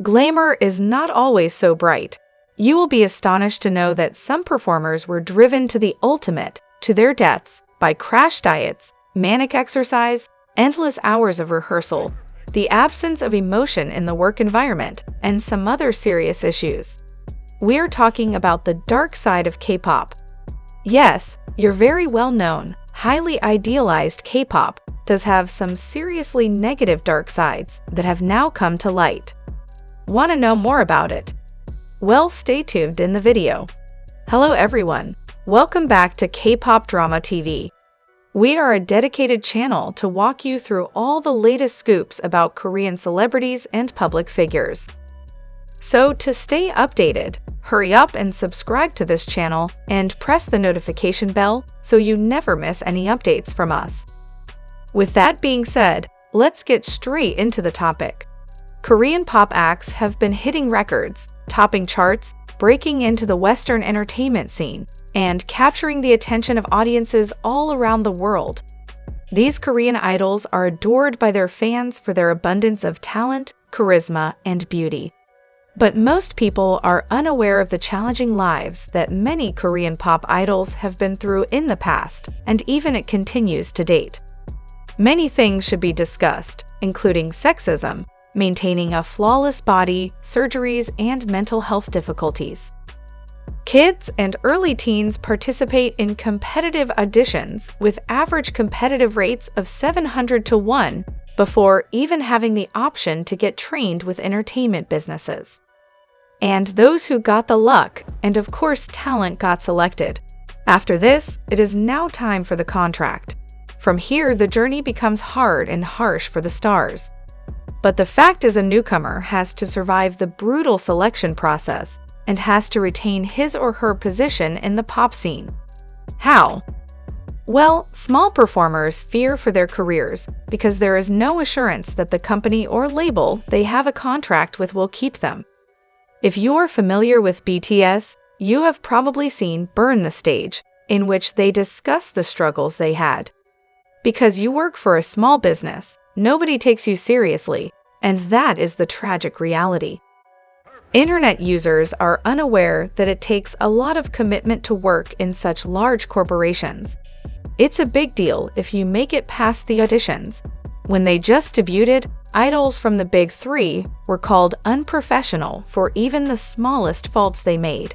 Glamour is not always so bright. You will be astonished to know that some performers were driven to the ultimate, to their deaths, by crash diets, manic exercise, endless hours of rehearsal, the absence of emotion in the work environment, and some other serious issues. We're talking about the dark side of K-pop. Yes, your very well-known, highly idealized K-pop does have some seriously negative dark sides that have now come to light. Want to know more about it? Well, stay tuned in the video. Hello everyone, welcome back to Kpop-Drama TV. We are a dedicated channel to walk you through all the latest scoops about Korean celebrities and public figures. So to stay updated, hurry up and subscribe to this channel and press the notification bell so you never miss any updates from us. With that being said, let's get straight into the topic. Korean pop acts have been hitting records, topping charts, breaking into the Western entertainment scene, and capturing the attention of audiences all around the world. These Korean idols are adored by their fans for their abundance of talent, charisma, and beauty. But most people are unaware of the challenging lives that many Korean pop idols have been through in the past, and even it continues to date. Many things should be discussed, including sexism, maintaining a flawless body, surgeries, and mental health difficulties. Kids and early teens participate in competitive auditions with average competitive rates of 700 to 1 before even having the option to get trained with entertainment businesses. And those who got the luck and of course talent got selected. After this, it is now time for the contract. From here, the journey becomes hard and harsh for the stars. But the fact is, a newcomer has to survive the brutal selection process and has to retain his or her position in the pop scene. How? Well, small performers fear for their careers because there is no assurance that the company or label they have a contract with will keep them. If you are familiar with BTS, you have probably seen Burn the Stage, in which they discuss the struggles they had. Because you work for a small business, nobody takes you seriously, and that is the tragic reality. Internet users are unaware that it takes a lot of commitment to work in such large corporations. It's a big deal if you make it past the auditions. When they just debuted, idols from the big three were called unprofessional for even the smallest faults they made.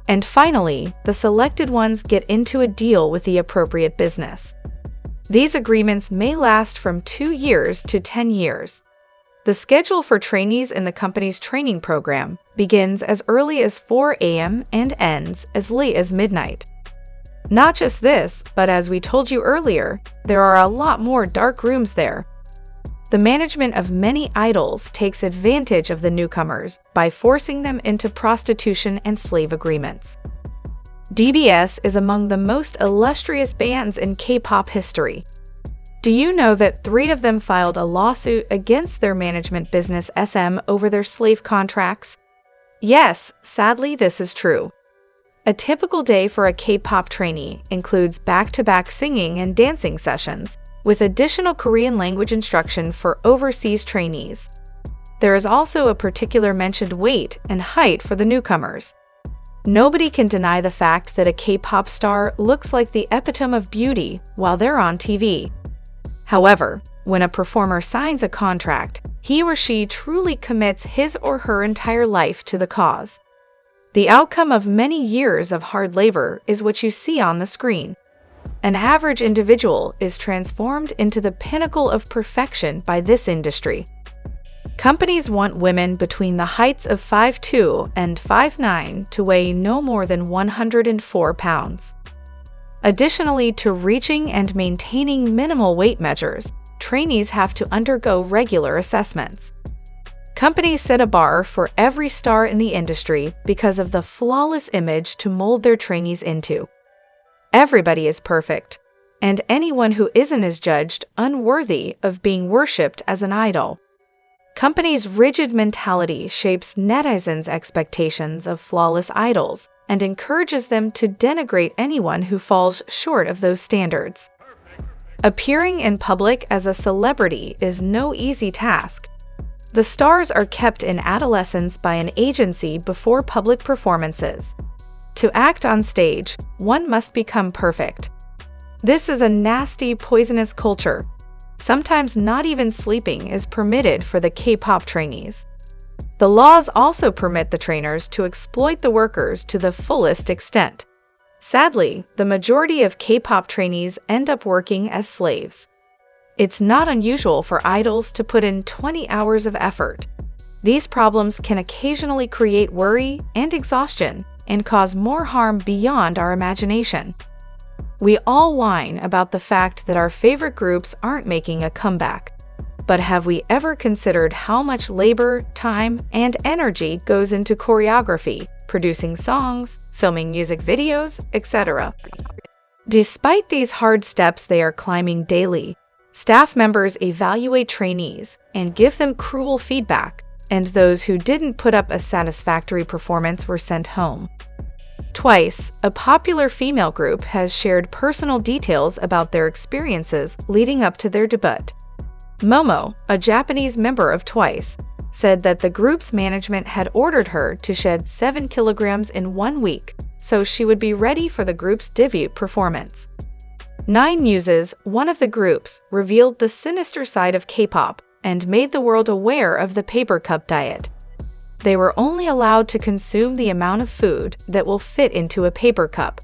And finally, the selected ones get into a deal with the appropriate business. These agreements may last from 2 years to 10 years. The schedule for trainees in the company's training program begins as early as 4 a.m. and ends as late as midnight. Not just this, but as we told you earlier, there are a lot more dark rooms there. The management of many idols takes advantage of the newcomers by forcing them into prostitution and slave agreements. DBS is among the most illustrious bands in K-pop history. Do you know that 3 of them filed a lawsuit against their management business SM over their slave contracts? Yes, sadly this is true. A typical day for a K-pop trainee includes back-to-back singing and dancing sessions, with additional Korean language instruction for overseas trainees. There is also a particular mentioned weight and height for the newcomers. Nobody can deny the fact that a K-pop star looks like the epitome of beauty while they're on TV. However, when a performer signs a contract, he or she truly commits his or her entire life to the cause. The outcome of many years of hard labor is what you see on the screen. An average individual is transformed into the pinnacle of perfection by this industry. Companies want women between the heights of 5'2" and 5'9" to weigh no more than 104 pounds. Additionally to reaching and maintaining minimal weight measures, trainees have to undergo regular assessments. Companies set a bar for every star in the industry because of the flawless image to mold their trainees into. Everybody is perfect, and anyone who isn't is judged unworthy of being worshipped as an idol. Companies' rigid mentality shapes netizens' expectations of flawless idols and encourages them to denigrate anyone who falls short of those standards. Appearing in public as a celebrity is no easy task. The stars are kept in adolescence by an agency before public performances. To act on stage, one must become perfect. This is a nasty, poisonous culture. Sometimes not even sleeping is permitted for the K-pop trainees. The laws also permit the trainers to exploit the workers to the fullest extent. Sadly, the majority of K-pop trainees end up working as slaves. It's not unusual for idols to put in 20 hours of effort. These problems can occasionally create worry and exhaustion and cause more harm beyond our imagination. We all whine about the fact that our favorite groups aren't making a comeback. But have we ever considered how much labor, time, and energy goes into choreography, producing songs, filming music videos, etc.? Despite these hard steps they are climbing daily, staff members evaluate trainees and give them cruel feedback, and those who didn't put up a satisfactory performance were sent home. Twice, a popular female group has shared personal details about their experiences leading up to their debut. Momo, a Japanese member of Twice, said that the group's management had ordered her to shed 7 kilograms in 1 week so she would be ready for the group's debut performance. Nine Muses, one of the groups, revealed the sinister side of K-pop and made the world aware of the paper cup diet. They were only allowed to consume the amount of food that will fit into a paper cup.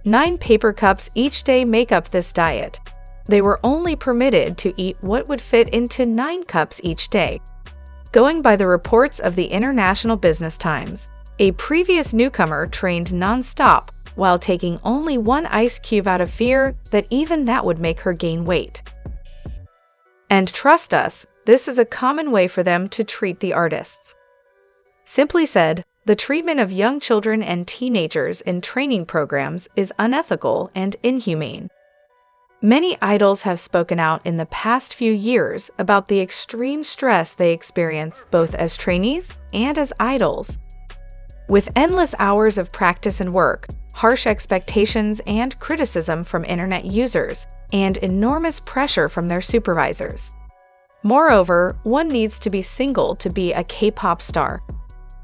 9 paper cups each day make up this diet. They were only permitted to eat what would fit into 9 cups each day. Going by the reports of the International Business Times, a previous newcomer trained non-stop while taking only 1 ice cube out of fear that even that would make her gain weight. And trust us, this is a common way for them to treat the artists. Simply said, the treatment of young children and teenagers in training programs is unethical and inhumane. Many idols have spoken out in the past few years about the extreme stress they experience both as trainees and as idols. With endless hours of practice and work, harsh expectations and criticism from internet users, and enormous pressure from their supervisors. Moreover, one needs to be single to be a K-pop star.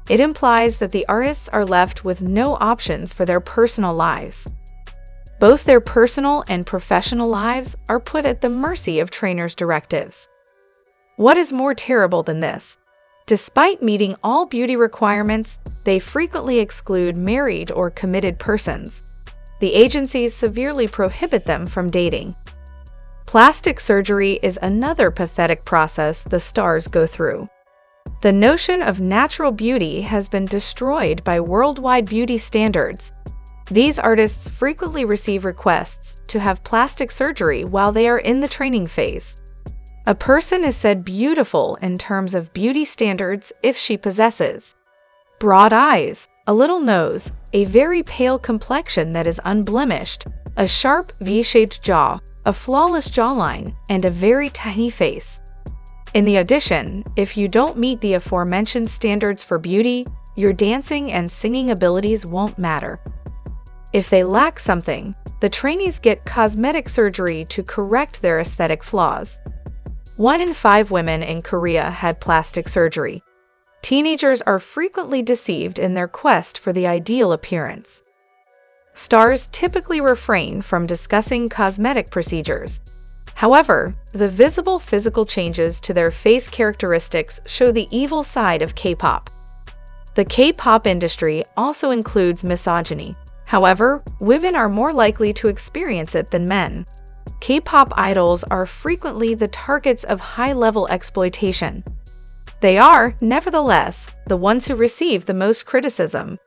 It implies that the artists are left with no options for their personal lives. Both their personal and professional lives are put at the mercy of trainers' directives. What is more terrible than this? Despite meeting all beauty requirements, they frequently exclude married or committed persons. The agencies severely prohibit them from dating. Plastic surgery is another pathetic process the stars go through. The notion of natural beauty has been destroyed by worldwide beauty standards. These artists frequently receive requests to have plastic surgery while they are in the training phase. A person is said beautiful in terms of beauty standards if she possesses broad eyes, a little nose, a very pale complexion that is unblemished, a sharp V-shaped jaw, a flawless jawline, and a very tiny face. In addition, if you don't meet the aforementioned standards for beauty, your dancing and singing abilities won't matter. If they lack something, the trainees get cosmetic surgery to correct their aesthetic flaws. 1 in 5 women in Korea had plastic surgery. Teenagers are frequently deceived in their quest for the ideal appearance. Stars typically refrain from discussing cosmetic procedures. However, the visible physical changes to their face characteristics show the evil side of K-pop. The K-pop industry also includes misogyny. However, women are more likely to experience it than men. K-pop idols are frequently the targets of high-level exploitation. They are, nevertheless, the ones who receive the most criticism.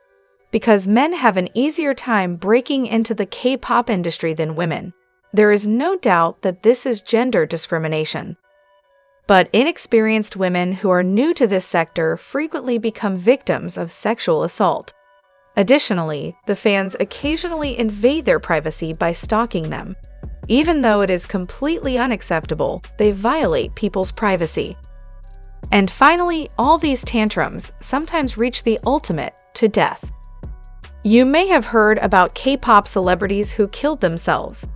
Because men have an easier time breaking into the K-pop industry than women, there is no doubt that this is gender discrimination. But inexperienced women who are new to this sector frequently become victims of sexual assault. Additionally, the fans occasionally invade their privacy by stalking them. Even though it is completely unacceptable, they violate people's privacy. And finally, all these tantrums sometimes reach the ultimate, to death. You may have heard about K-pop celebrities who killed themselves.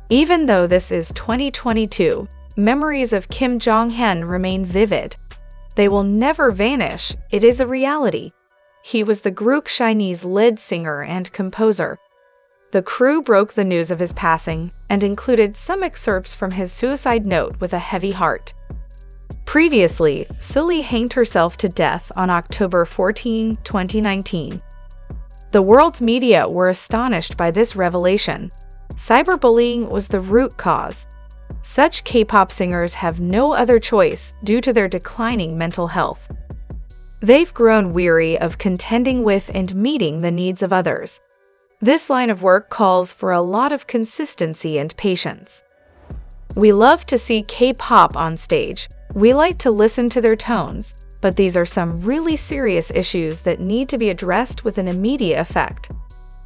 Even though this is 2022, memories of Kim Jong-un remain vivid. They will never vanish, it is a reality. He was the group SHINee's lead singer and composer. The crew broke the news of his passing and included some excerpts from his suicide note with a heavy heart. Previously, Sulli hanged herself to death on October 14, 2019. The world's media were astonished by this revelation. Cyberbullying was the root cause. Such K-pop singers have no other choice due to their declining mental health. They've grown weary of contending with and meeting the needs of others. This line of work calls for a lot of consistency and patience. We love to see K-pop on stage. We like to listen to their tones, but these are some really serious issues that need to be addressed with an immediate effect.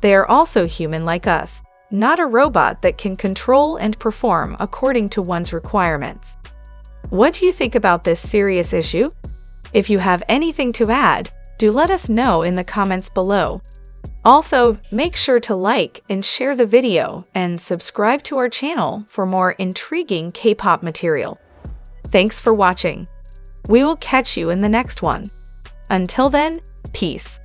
They are also human like us, not a robot that can control and perform according to one's requirements. What do you think about this serious issue? If you have anything to add, do let us know in the comments below. Also, make sure to like and share the video and subscribe to our channel for more intriguing K-pop material. Thanks for watching. We will catch you in the next one. Until then, peace.